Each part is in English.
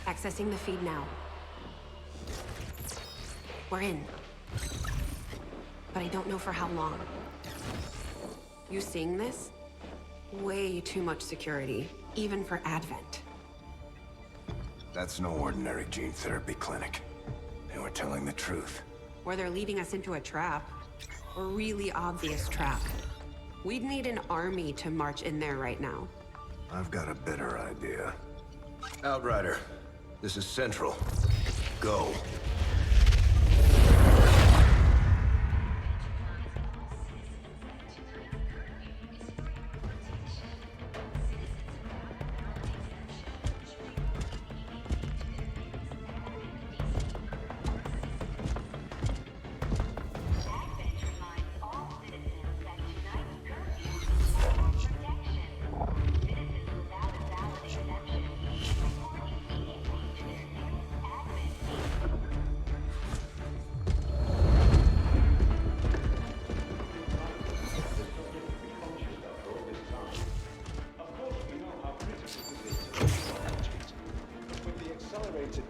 Accessing the feed now. We're in. But I don't know for how long. You seeing this? Way too much security, even for Advent. That's no ordinary gene therapy clinic. They were telling the truth. Or they're leading us into a trap. A really obvious trap. We'd need an army to march in there right now. I've got a better idea. Outrider, this is Central. Go.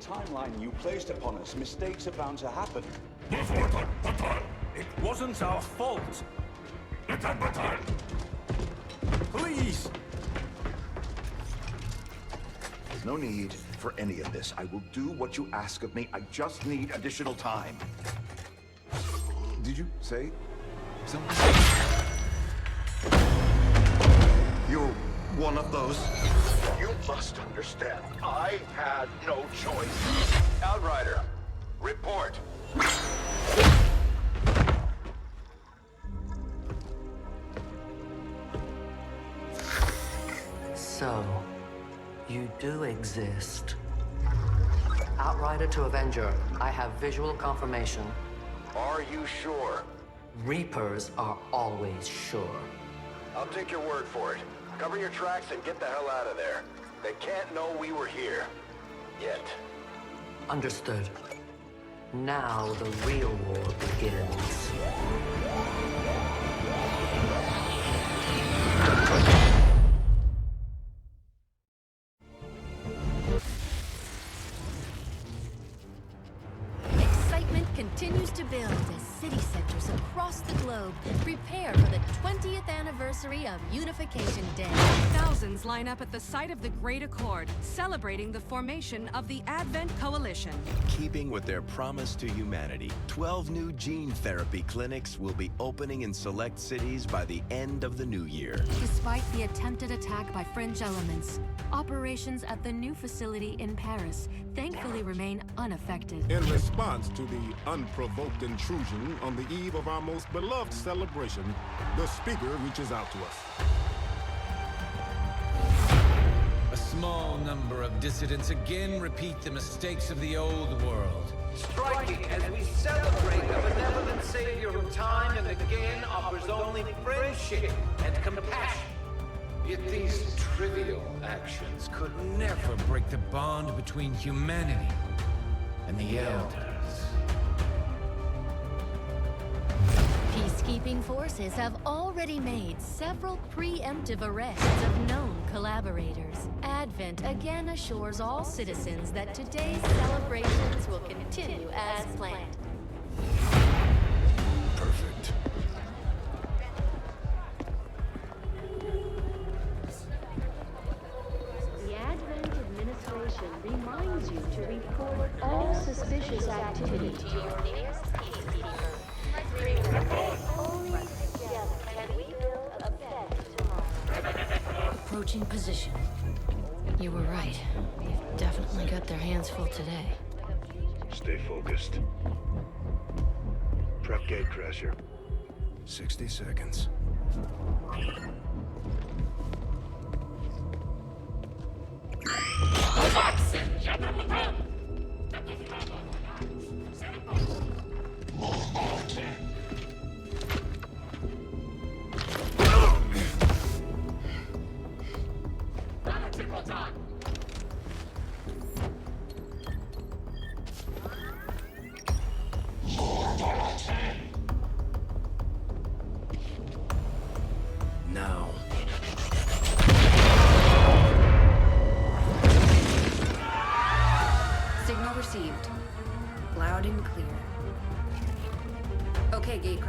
Timeline you placed upon us, mistakes are bound to happen. It wasn't our fault. Please! There's no need for any of this. I will do what you ask of me. I just need additional time. Did you say something? You're one of those? You must understand, I had no choice. Outrider, report. So, you do exist. Outrider to Avenger, I have visual confirmation. Are you sure? Reapers are always sure. I'll take your word for it. Cover your tracks and get the hell out of there. They can't know we were here. Yet. Understood. Now the real war begins. Excitement continues to build as city centers across the globe prepare for the 20th anniversary of Unification Day. Thousands line up at the site of the Great Accord, celebrating the formation of the Advent Coalition. Keeping with their promise to humanity, 12 new gene therapy clinics will be opening in select cities by the end of the new year. Despite the attempted attack by fringe elements, operations at the new facility in Paris thankfully remain unaffected. In response to the unprovoked intrusion on the eve of our most beloved celebration, the speaker reaches out to us. A small number of dissidents again repeat the mistakes of the old world. Striking as we celebrate the benevolent savior who time and again offers only friendship and compassion. Yet these trivial actions could never break the bond between humanity and the Elders. Peacekeeping forces have already made several preemptive arrests of known collaborators. Advent again assures all citizens that today's celebrations will continue as planned. Perfect. The Advent administration reminds you to report all suspicious activity to your nearest peacekeeper. Only together can we build a better tomorrow. Approaching position. You were right. They've definitely got their hands full today. Stay focused. Prep Gatecrasher. 60 seconds. Now.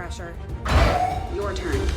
Gatecrasher. Your turn.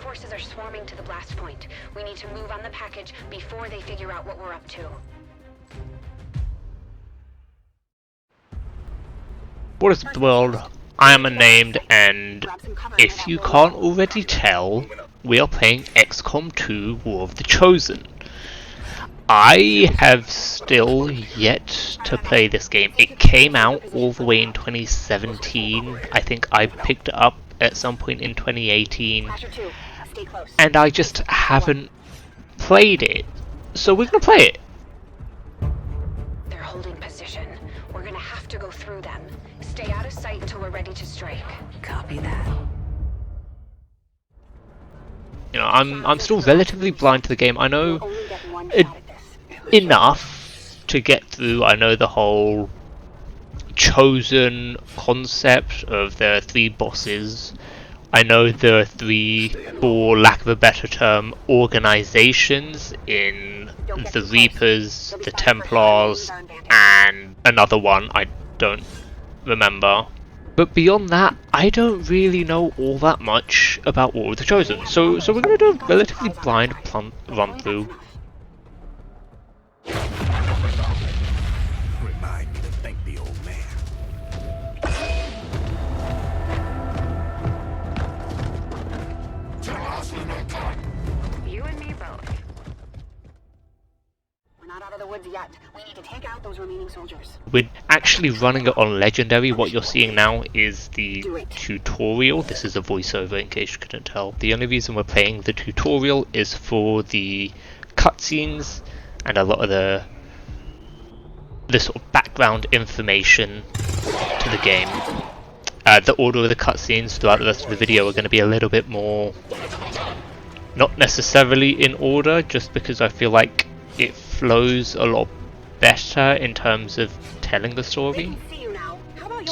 Forces are swarming to the blast point. We need to move on the package before they figure out what we're up to. What is the world? I am unnamed, and if you can't already tell, we are playing XCOM 2 War of the Chosen. I have still yet to play this game. It came out all the way in 2017. I think I picked it up at some point in 2018. And I just haven't played it. So we're gonna play it. They're holding position. We're gonna have to go through them. Stay out of sight until we're ready to strike. Copy that. You know, I'm still relatively blind to the game. I know enough to get through. I know the whole Chosen concept of the 3 bosses. I know there are 3, for lack of a better term, organizations in the Reapers, the Templars, and another one I don't remember. But beyond that, I don't really know all that much about War of the Chosen. So we're going to do a relatively blind run through. Remind me to thank the old man. You and me both. We're not out of the woods yet. We need to take out those remaining soldiers. We're actually running it on Legendary. What you're seeing now is the tutorial. This is a voiceover in case you couldn't tell. The only reason we're playing the tutorial is for the cutscenes and a lot of the sort of background information to the game. The order of the cutscenes throughout the rest of the video are going to be a little bit more, not necessarily in order, just because I feel like it flows a lot better in terms of telling the story.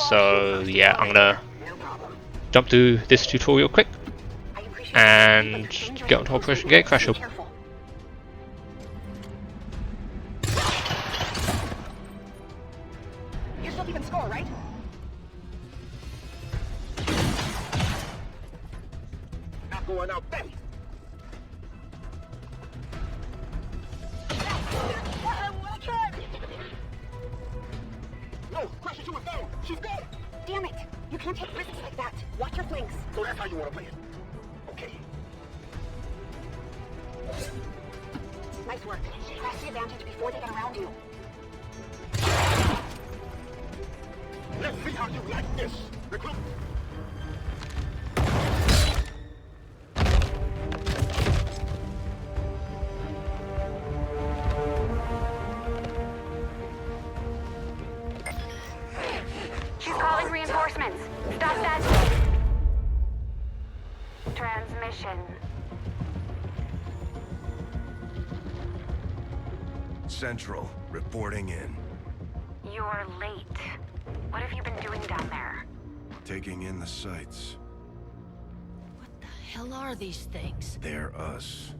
So yeah, I'm gonna jump through this tutorial quick and get onto Operation Gatecrasher. You're still keeping score, right? Not going out, Betty. No, Crasher 2 is down. She's dead. Damn it! You can't take risks like that. Watch your flanks. So that's how you want to play it. Okay. Nice work. Press the advantage before they get around you. Let's see how you like this. Recruit. She's calling reinforcements. Stop that. Transmission. Central, reporting in. You're late. What have you been doing down there? Taking in the sights. What the hell are these things? They're us.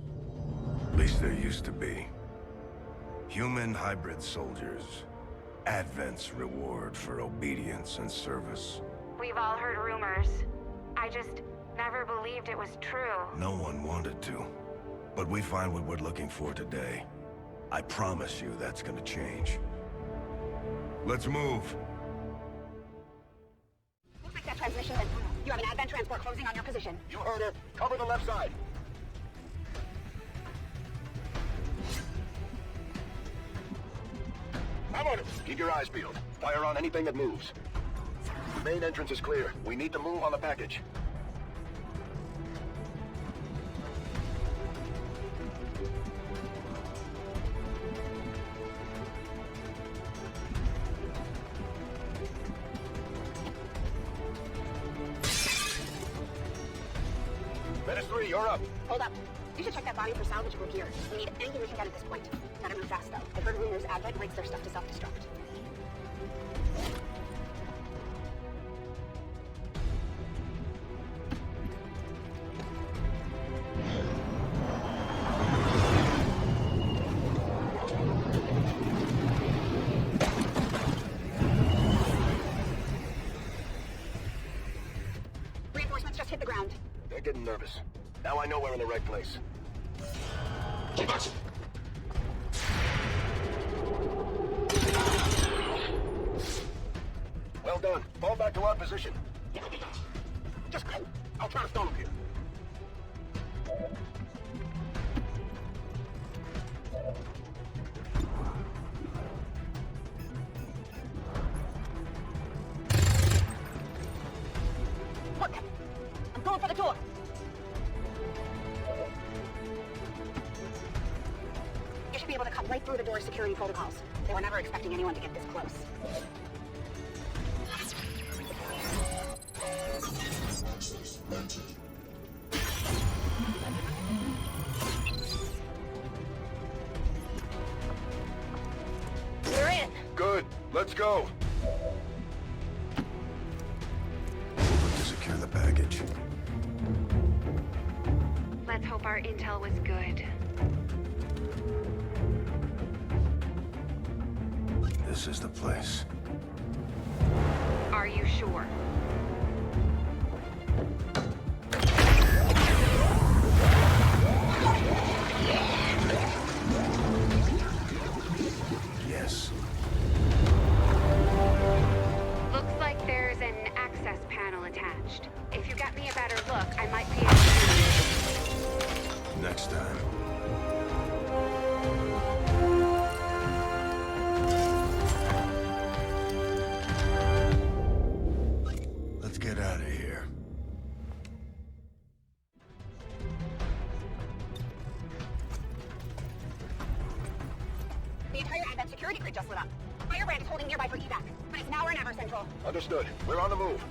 At least there used to be. Human hybrid soldiers. Advent's reward for obedience and service. We've all heard rumors. I just never believed it was true. No one wanted to. But we find what we're looking for today. I promise you that's gonna change. Let's move. Looks like that transmission went through. You have an Advent transport closing on your position. You heard her. Cover the left side. I'm on it. Keep your eyes peeled. Fire on anything that moves. The main entrance is clear. We need to move on the package. Menace 3, you're up. Hold up. We should check that body for salvageable gear. We need anything we can get at this point. Gotta move fast, though. I've heard rumors Advent rigs their stuff to self-destruct. Reinforcements just hit the ground. They're getting nervous. Now I know we're in the right place. Well done. Fall back to our position. Just go. I'll try to stall him here. Look! I'm going for the door! You should be able to cut right through the door's security protocols. They were never expecting anyone to get this close. We're in! Good. Let's go. To secure the baggage. Let's hope our intel was good. This is the place. Are you sure? Yes. Looks like there's an access panel attached. If you got me a better look, I might be able to... Next time. Let's get out of here. The entire Advent security grid just lit up. Firebrand is holding nearby for evac, but it's now or never, Central. Understood. We're on the move.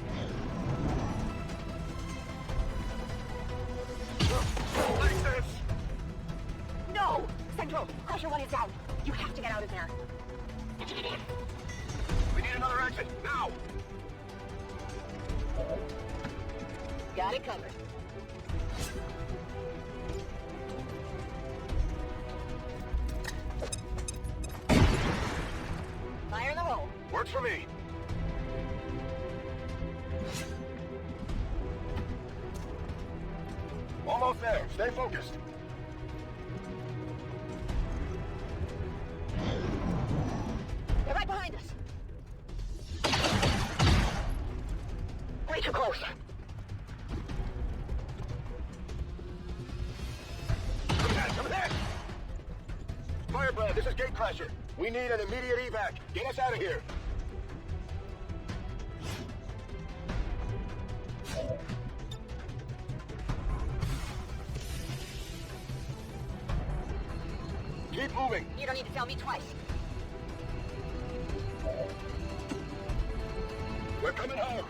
Like this! No! Central, Crusher 1 is down. You have to get out of there. We need another exit, now! Got it covered. Fire in the hole. Works for me. Almost there. Stay focused. They're right behind us. Way too close. Come ahead! Firebrand, this is Gatecrasher. We need an immediate evac. Get us out of here. Keep moving. You don't need to tell me twice. We're coming home.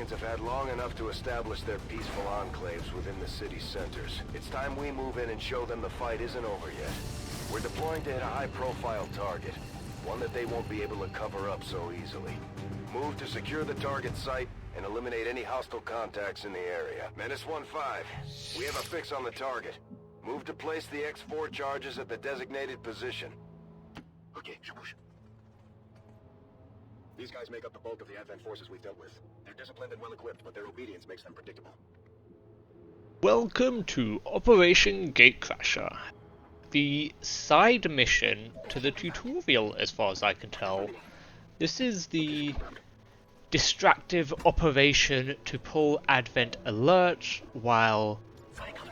Have had long enough to establish their peaceful enclaves within the city's centers. It's time we move in and show them the fight isn't over yet. We're deploying to hit a high-profile target, one that they won't be able to cover up so easily. Move to secure the target site and eliminate any hostile contacts in the area. Menace 1-5, we have a fix on the target. Move to place the X4 charges at the designated position. Okay, Shabush. These guys make up the bulk of the Advent forces we've dealt with. They're disciplined and well-equipped, but their obedience makes them predictable. Welcome to Operation Gatecrasher. the side mission to the tutorial, as far as I can tell. This is the distractive operation to pull Advent alert while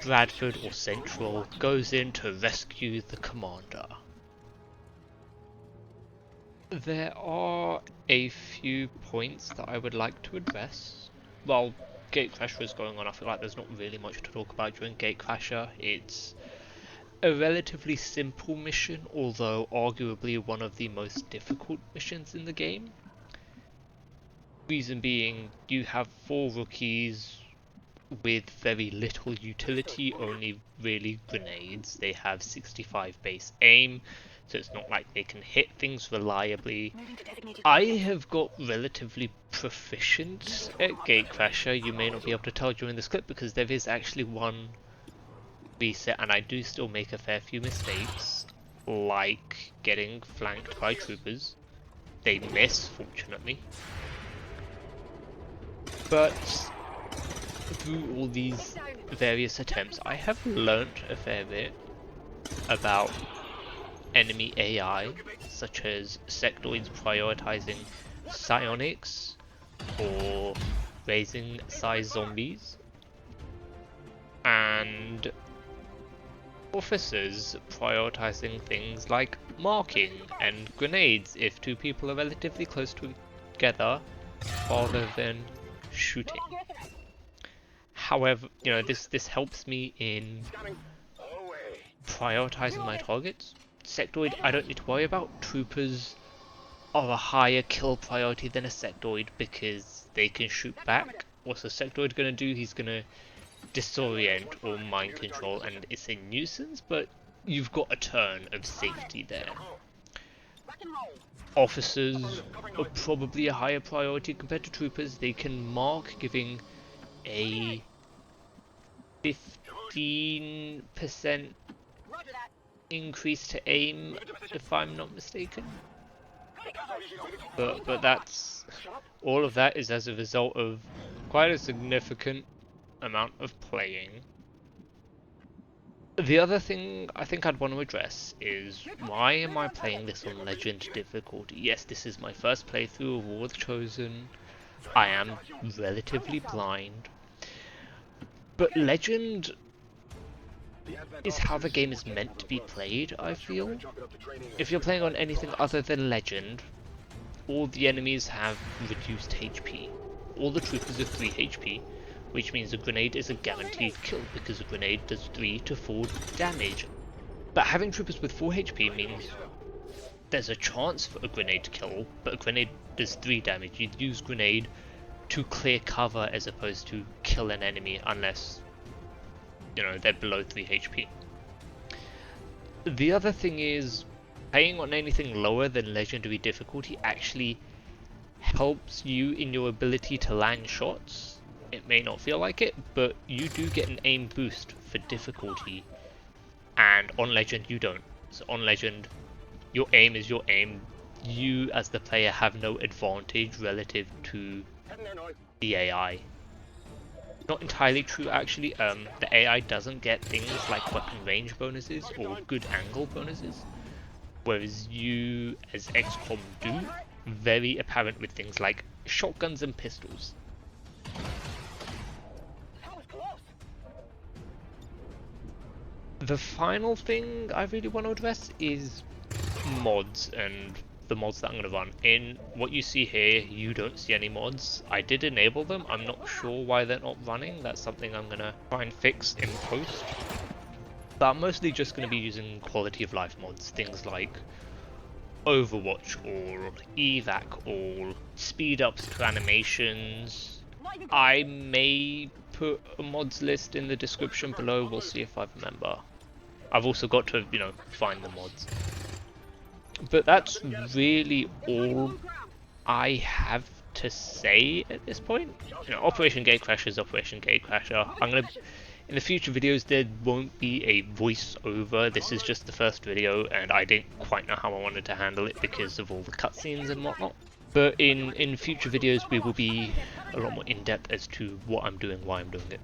Bradford or Central goes in to rescue the commander. There are a few points that I would like to address. While Gatecrasher is going on, I feel like there's not really much to talk about during Gatecrasher. It's a relatively simple mission, although arguably one of the most difficult missions in the game. Reason being, you have 4 rookies with very little utility, only really grenades. They have 65 base aim, so it's not like they can hit things reliably. I have got relatively proficient at Gatecrasher. You may not be able to tell during this clip because there is actually one reset and I do still make a fair few mistakes, like getting flanked by troopers. They miss, fortunately. But through all these various attempts, I have learnt a fair bit about enemy AI, such as sectoids prioritizing psionics or raising size zombies, and officers prioritizing things like marking and grenades if 2 people are relatively close together, rather than shooting. However, you know, this helps me in prioritizing my targets. Sectoid, I don't need to worry about. Troopers are a higher kill priority than a sectoid because they can shoot back. What's a sectoid going to do? He's going to disorient or mind control, and it's a nuisance, but you've got a turn of safety there. Officers are probably a higher priority compared to troopers. They can mark, giving a 15% increase to aim, if I'm not mistaken. But that's all of that is as a result of quite a significant amount of playing. The other thing I think I'd want to address is, why am I playing this on Legend difficulty? Yes, this is my first playthrough of War Chosen. I am relatively blind. But Legend is how the game is meant to be played, I feel. If you're playing on anything other than Legend, all the enemies have reduced HP. All the troopers are 3 HP. Which means a grenade is a guaranteed kill, because a grenade does 3 to 4 damage. But having troopers with 4 HP means there's a chance for a grenade to kill, but a grenade does 3 damage. You'd use grenade to clear cover as opposed to kill an enemy unless, you know, they're below 3 HP. The other thing is, playing on anything lower than Legendary difficulty actually helps you in your ability to land shots. It may not feel like it, but you do get an aim boost for difficulty, and on Legend you don't. So on Legend, your aim is your aim. You as the player have no advantage relative to the AI. Not entirely true actually. The AI doesn't get things like weapon range bonuses or good angle bonuses, whereas you as XCOM do. Very apparent with things like shotguns and pistols. The final thing I really want to address is mods and the mods that I'm going to run. In what you see here, you don't see any mods. I did enable them. I'm not sure why they're not running. That's something I'm going to try and fix in post. But I'm mostly just going to be using quality of life mods. Things like Overwatch All, Evac All, speed ups to animations. I may put a mods list in the description below. We'll see if I remember. I've also got to, you know, find the mods. But that's really all I have to say at this point. You know, Operation Gatecrasher is Operation Gatecrasher. In the future videos there won't be a voiceover. This is just the first video, and I didn't quite know how I wanted to handle it because of all the cutscenes and whatnot. But in future videos we will be a lot more in-depth as to what I'm doing, why I'm doing it.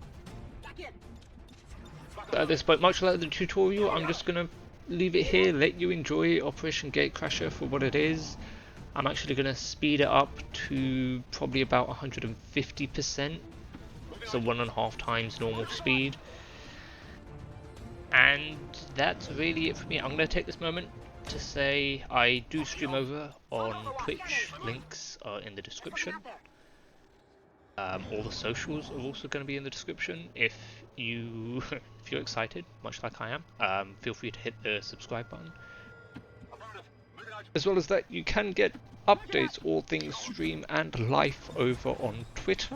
But at this point, much like the tutorial, I'm just gonna leave it here, let you enjoy Operation Gatecrasher for what it is. I'm actually going to speed it up to probably about 150%, so 1.5 times normal speed. And that's really it for me. I'm going to take this moment to say I do stream over on Twitch, links are in the description. All the socials are also going to be in the description. If you're excited, much like I am, feel free to hit the subscribe button. As well as that, you can get updates, all things stream and life over on Twitter.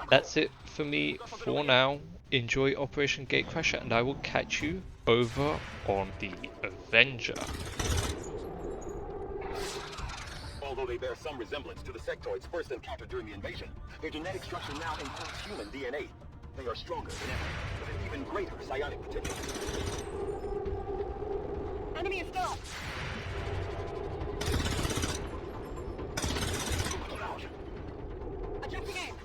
That's it for me for now. Enjoy Operation Gatecrasher, and I will catch you over on the Avenger. Although they bear some resemblance to the sectoids first encountered during the invasion, their genetic structure now includes human DNA. They are stronger than ever, with an even greater psionic potential. Enemy is still! Adjusting aim!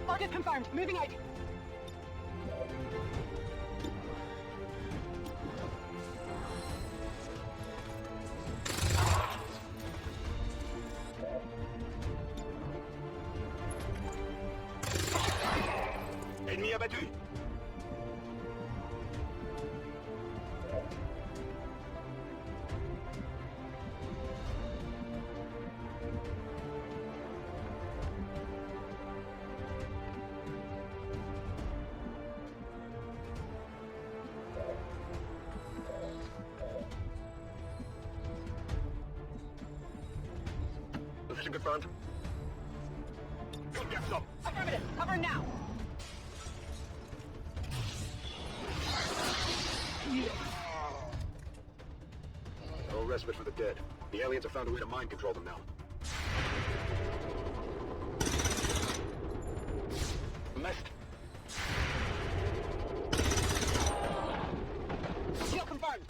Target confirmed. Moving out. Ennemi abattu. Position confirmed. Good get some. Affirmative. Cover now. No respite for the dead. The aliens have found a way to mind control them now. Missed. Shield confirmed.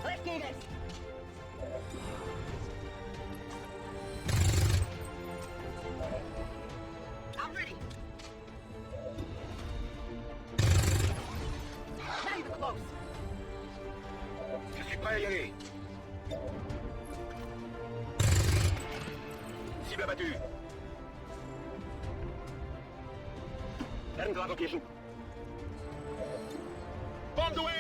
Let's do this. I'm ready. Not even close. Je suis prêt à y aller. Cible abattue. Heading to that location. Bombs away!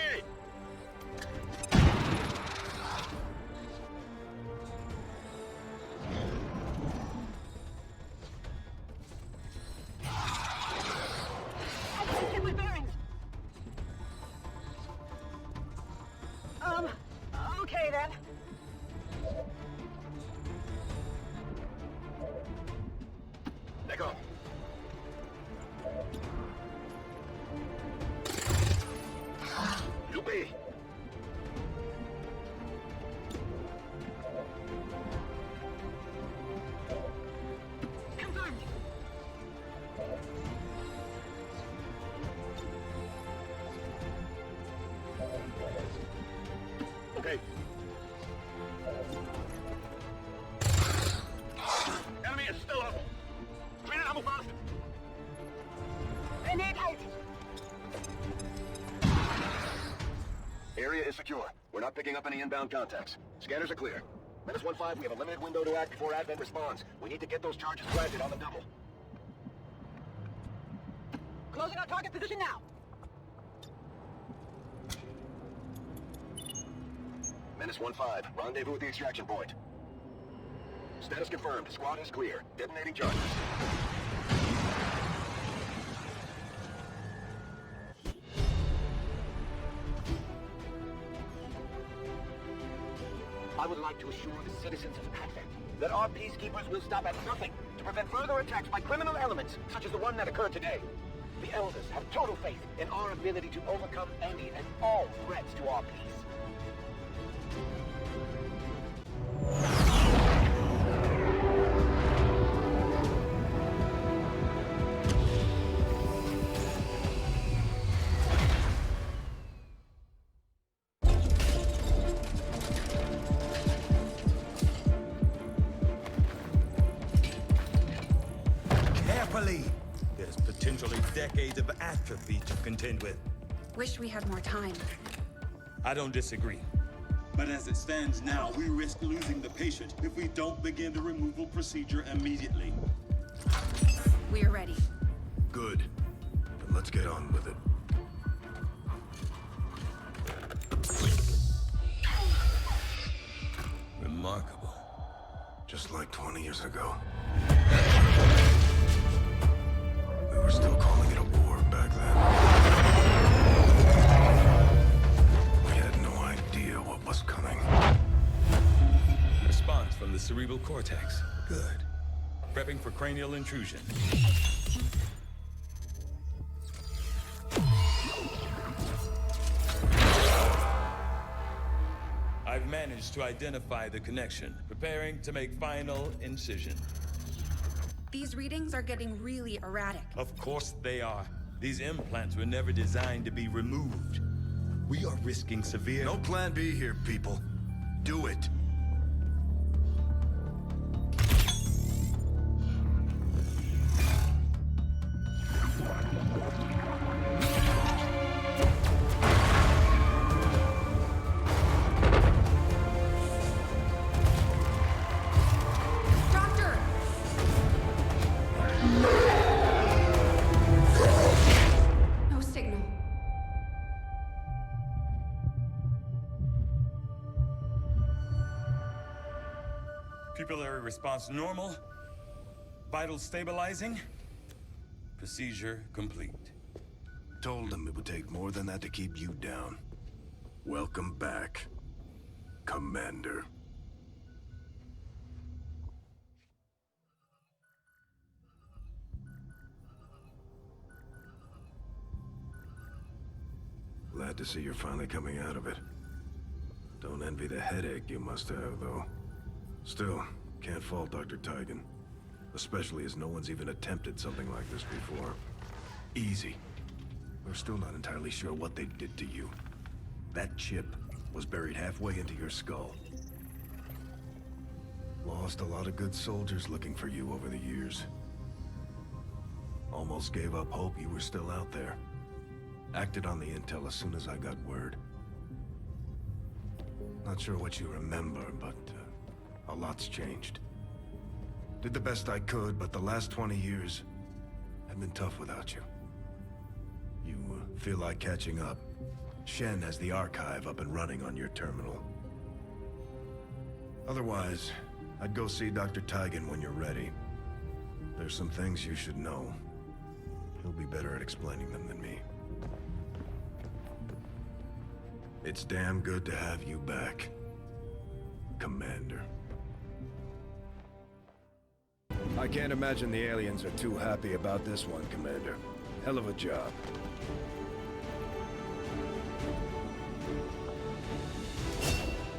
Okay then. D'accord. Loupé. Confirmed. Okay. Enemy is still up. Grenade ammo fast. Grenade out. Area is secure. We're not picking up any inbound contacts. Scanners are clear. -15, we have a limited window to act before Advent responds. We need to get those charges planted on the double. Closing our target position now. -15, rendezvous at the extraction point. Status confirmed. Squad is clear. Detonating charges. I would like to assure the citizens of Advent that our peacekeepers will stop at nothing to prevent further attacks by criminal elements such as the one that occurred today. The Elders have total faith in our ability to overcome any and all threats to our peace. properly. There's potentially decades of atrophy to contend with. Wish we had more time. I don't disagree. But as it stands now, we risk losing the patient if we don't begin the removal procedure immediately. We're ready. Good. Then let's get on with it. Remarkable. Just like 20 years ago. We were still calling it a war back then. We had no idea what was coming. Response from the cerebral cortex. Good. Prepping for cranial intrusion. I've managed to identify the connection. Preparing to make final incision. These readings are getting really erratic. Of course they are. These implants were never designed to be removed. We are risking severe... No plan B here, people. Do it. Pupillary response normal. Vital stabilizing. Procedure complete. Told them it would take more than that to keep you down. Welcome back, Commander. Glad to see you're finally coming out of it. Don't envy the headache you must have, though. Still, can't fault Dr. Tygan. Especially as no one's even attempted something like this before. Easy. We're still not entirely sure what they did to you. That chip was buried halfway into your skull. Lost a lot of good soldiers looking for you over the years. Almost gave up hope you were still out there. Acted on the intel as soon as I got word. Not sure what you remember, but a lot's changed. Did the best I could, but the last 20 years have been tough without you. You feel like catching up? Shen has the archive up and running on your terminal. Otherwise, I'd go see Dr. Tygan when you're ready. There's some things you should know. He'll be better at explaining them than me. It's damn good to have you back, Commander. I can't imagine the aliens are too happy about this one, Commander. Hell of a job.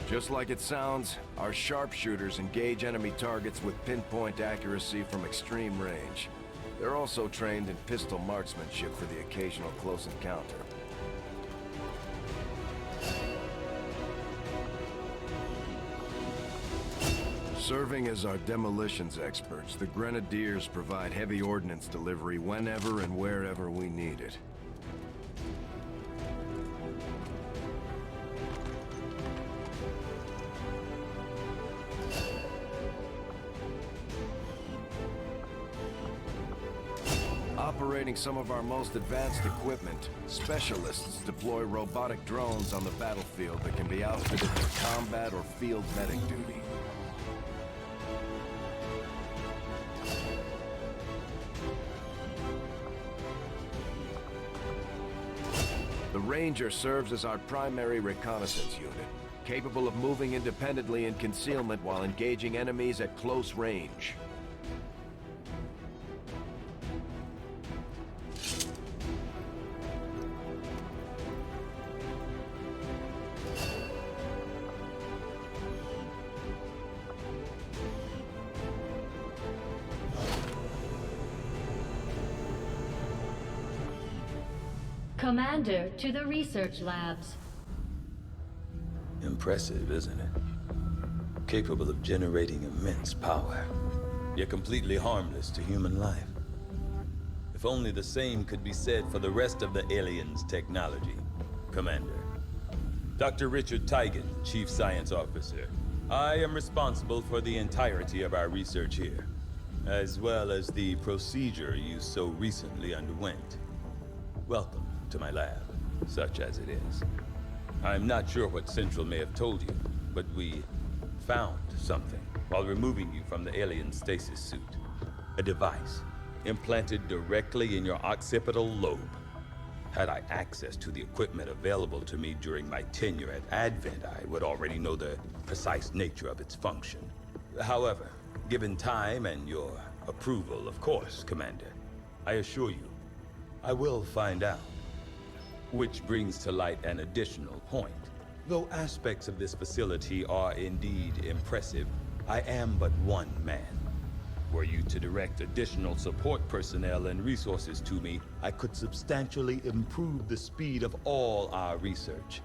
Just like it sounds, our sharpshooters engage enemy targets with pinpoint accuracy from extreme range. They're also trained in pistol marksmanship for the occasional close encounter. Serving as our demolitions experts, the Grenadiers provide heavy ordnance delivery whenever and wherever we need it. Operating some of our most advanced equipment, specialists deploy robotic drones on the battlefield that can be outfitted for combat or field medic duty. The Ranger serves as our primary reconnaissance unit, capable of moving independently in concealment while engaging enemies at close range. Commander, to the research labs. Impressive, isn't it? Capable of generating immense power, yet completely harmless to human life. If only the same could be said for the rest of the aliens' technology. Commander. Dr. Richard Teigen, Chief Science Officer. I am responsible for the entirety of our research here, as well as the procedure you so recently underwent. Welcome to my lab, such as it is. I'm not sure what Central may have told you, but we found something while removing you from the alien stasis suit. A device implanted directly in your occipital lobe. Had I access to the equipment available to me during my tenure at Advent, I would already know the precise nature of its function. However, given time and your approval, of course, Commander, I assure you, I will find out. Which brings to light an additional point. Though aspects of this facility are indeed impressive, I am but one man. Were you to direct additional support personnel and resources to me, I could substantially improve the speed of all our research.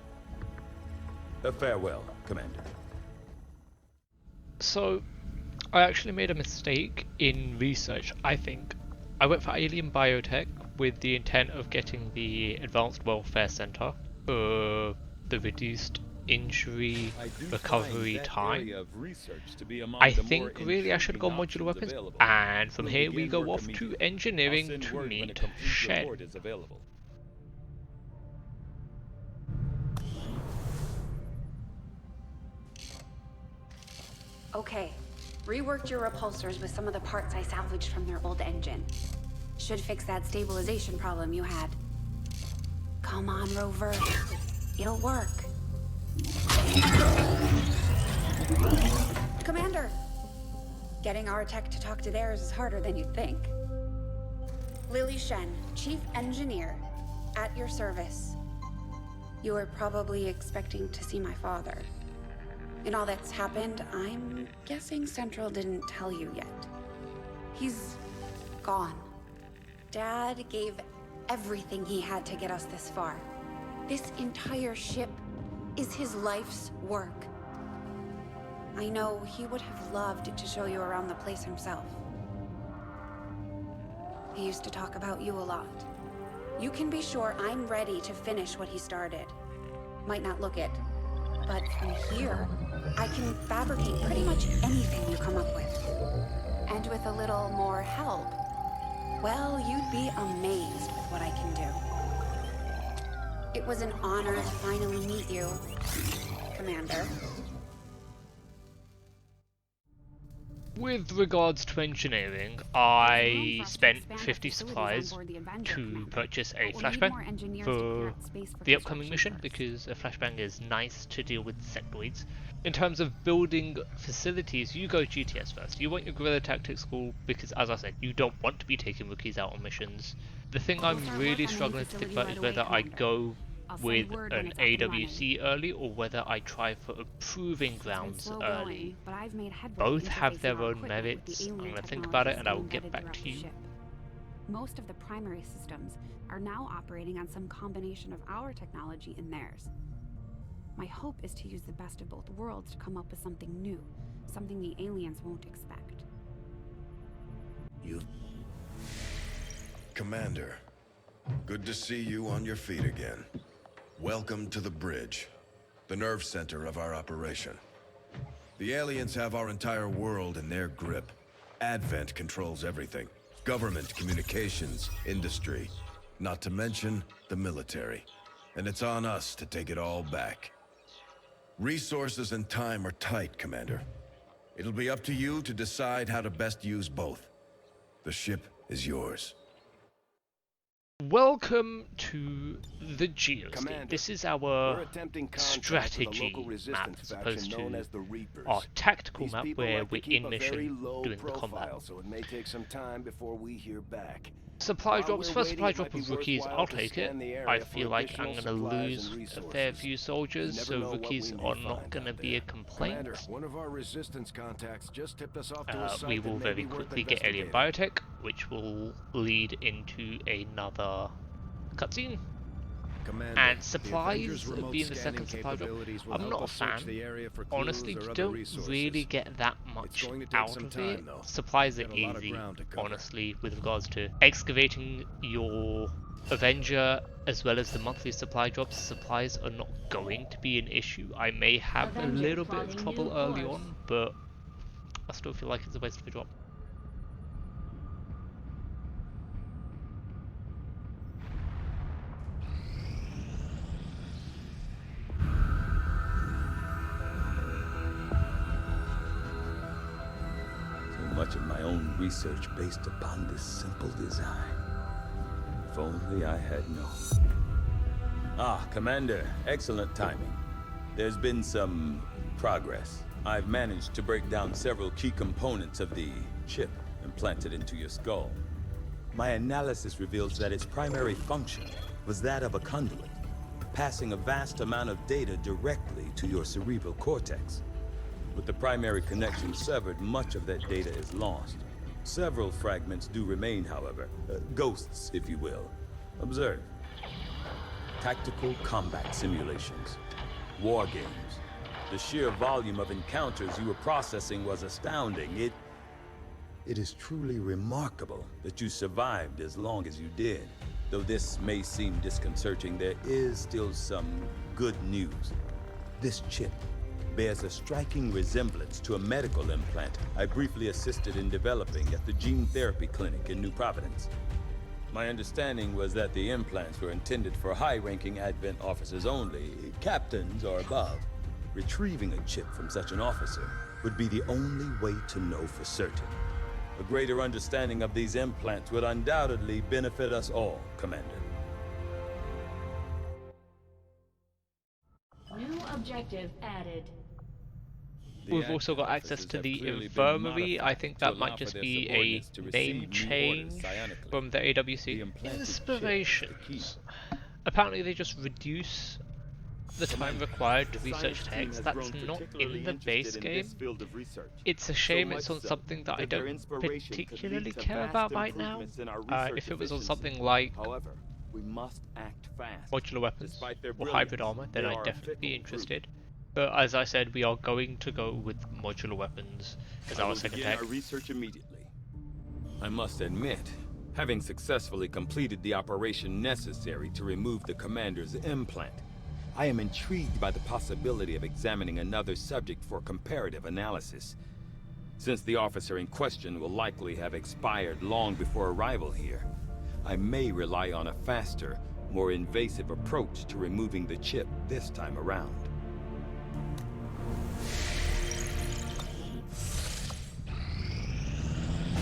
Farewell, Commander. So, I actually made a mistake in research, I think. I went for alien biotech with the intent of getting the Advanced Welfare Center, the reduced injury recovery time. I think really I should go modular weapons, and from here we go off to engineering to meet Shen. Okay, reworked your repulsors with some of the parts I salvaged from their old engine. Should fix that stabilization problem you had. Come on, Rover. It'll work. Commander! Getting our tech to talk to theirs is harder than you'd think. Lily Shen, Chief Engineer, at your service. You were probably expecting to see my father. In all that's happened, I'm guessing Central didn't tell you yet. He's gone. Dad gave everything he had to get us this far. This entire ship is his life's work. I know he would have loved to show you around the place himself. He used to talk about you a lot. You can be sure I'm ready to finish what he started. Might not look it, but from here, I can fabricate pretty much anything you come up with. And with a little more help, well, you'd be amazed with what I can do. It was an honor to finally meet you, Commander. With regards to engineering, I spent 50 supplies to purchase a flashbang for the upcoming mission, because a flashbang is nice to deal with sectoids. In terms of building facilities, you go GTS first. You want your guerrilla tactics school because, as I said, you don't want to be taking rookies out on missions. The thing I'm really struggling to think about is whether I go with an AWC early or whether I try for a proving grounds early. Both have their own merits. I'm going to think about it and I will get back to you. Most of the primary systems are now operating on some combination of our technology and theirs. My hope is to use the best of both worlds to come up with something new, something the aliens won't expect. Commander, good to see you on your feet again. Welcome to the bridge, the nerve center of our operation. The aliens have our entire world in their grip. Advent controls everything. Government, communications, industry, not to mention the military. And it's on us to take it all back. Resources and time are tight, Commander. It'll be up to you to decide how to best use both. The ship is yours. Welcome to the Geoscape. This is our strategy map as opposed to our tactical map where we're in mission doing the combat. So it may take some time before we hear back. Supply drops. First supply drop of rookies, I'll take it. I feel like I'm going to lose a fair few soldiers, so rookies are not going to be a complaint. One of our resistance contacts just tipped us off to a site we will very quickly get alien biotech, which will lead into another cutscene. Commander, and the supplies Avengers' remote being the scanning second supply drop. capabilities will I'm help not a us search fan. the area for Honestly, clues or you other don't resources. really get that much It's going to take out some of time, it. though. Supplies are We've got a lot of easy, ground to cover. honestly, with regards to excavating your Avenger as well as the monthly supply drops. Supplies are not going to be an issue. I may have a little bit of trouble early on, but I still feel like it's a waste of a drop. So much of my own research based upon this simple design. If only I had known. Ah, Commander, excellent timing. There's been some progress. I've managed to break down several key components of the chip implanted into your skull. My analysis reveals that its primary function was that of a conduit, passing a vast amount of data directly to your cerebral cortex. With the primary connection severed, much of that data is lost. Several fragments do remain, however. Ghosts, if you will. Observe. Tactical combat simulations. War games. The sheer volume of encounters you were processing was astounding. It is truly remarkable that you survived as long as you did. Though this may seem disconcerting, there is still some good news. This chip bears a striking resemblance to a medical implant I briefly assisted in developing at the gene therapy clinic in New Providence. My understanding was that the implants were intended for high-ranking Advent officers only, captains or above. Retrieving a chip from such an officer would be the only way to know for certain. A greater understanding of these implants would undoubtedly benefit us all, Commander. New objective added. We've also got access to the infirmary. I think that might just be a name change from the AWC. Inspirations. Apparently they just reduce the time required to research text. That's not in the base game. It's a shame it's on something that I don't particularly care about right now. If it was on something like modular weapons or hybrid armor, then I'd definitely be interested. But as I said, we are going to go with modular weapons as our second tech. Research immediately. I must admit, having successfully completed the operation necessary to remove the commander's implant, I am intrigued by the possibility of examining another subject for comparative analysis. Since the officer in question will likely have expired long before arrival here, I may rely on a faster, more invasive approach to removing the chip this time around.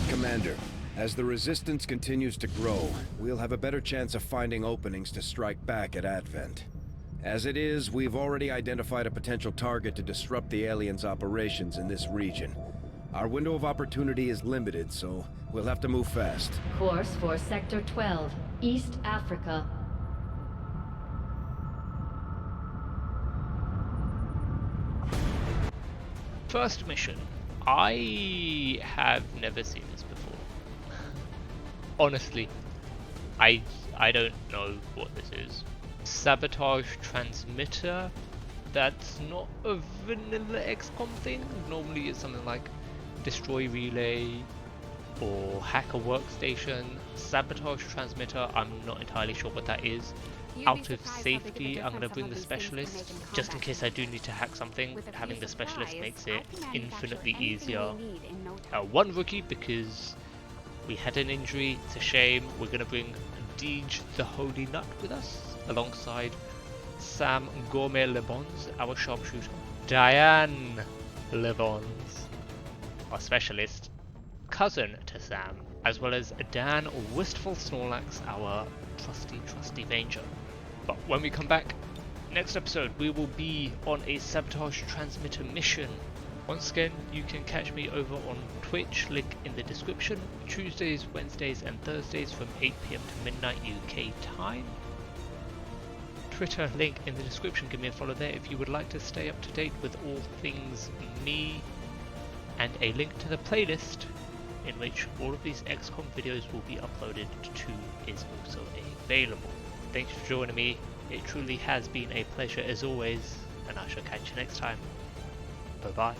Commander, as the Resistance continues to grow, we'll have a better chance of finding openings to strike back at Advent. As it is, we've already identified a potential target to disrupt the aliens' operations in this region. Our window of opportunity is limited, so we'll have to move fast. Course for Sector 12, East Africa. First mission. I have never seen this before. Honestly, I don't know what this is. Sabotage transmitter. That's not a vanilla XCOM thing. Normally it's something like destroy relay or hack a workstation. Sabotage transmitter, I'm not entirely sure what that is. Out of safety, I'm going to bring the specialist, just in case I do need to hack something. Having the specialist makes it infinitely easier. One rookie, because we had an injury, it's a shame. We're going to bring Deej the Holy Nut with us, alongside Sam Gourmet Lebons, our sharpshooter. Diane Lebons, our specialist, cousin to Sam, as well as Dan Wistful Snorlax, our trusty Ranger. But when we come back, next episode, we will be on a sabotage transmitter mission. Once again, you can catch me over on Twitch, link in the description, Tuesdays, Wednesdays and Thursdays from 8 PM to midnight UK time. Twitter, link in the description, give me a follow there if you would like to stay up to date with all things me. And a link to the playlist in which all of these XCOM videos will be uploaded to is also available. Thanks for joining me It truly has been a pleasure as always, and I shall catch you next time. Bye bye.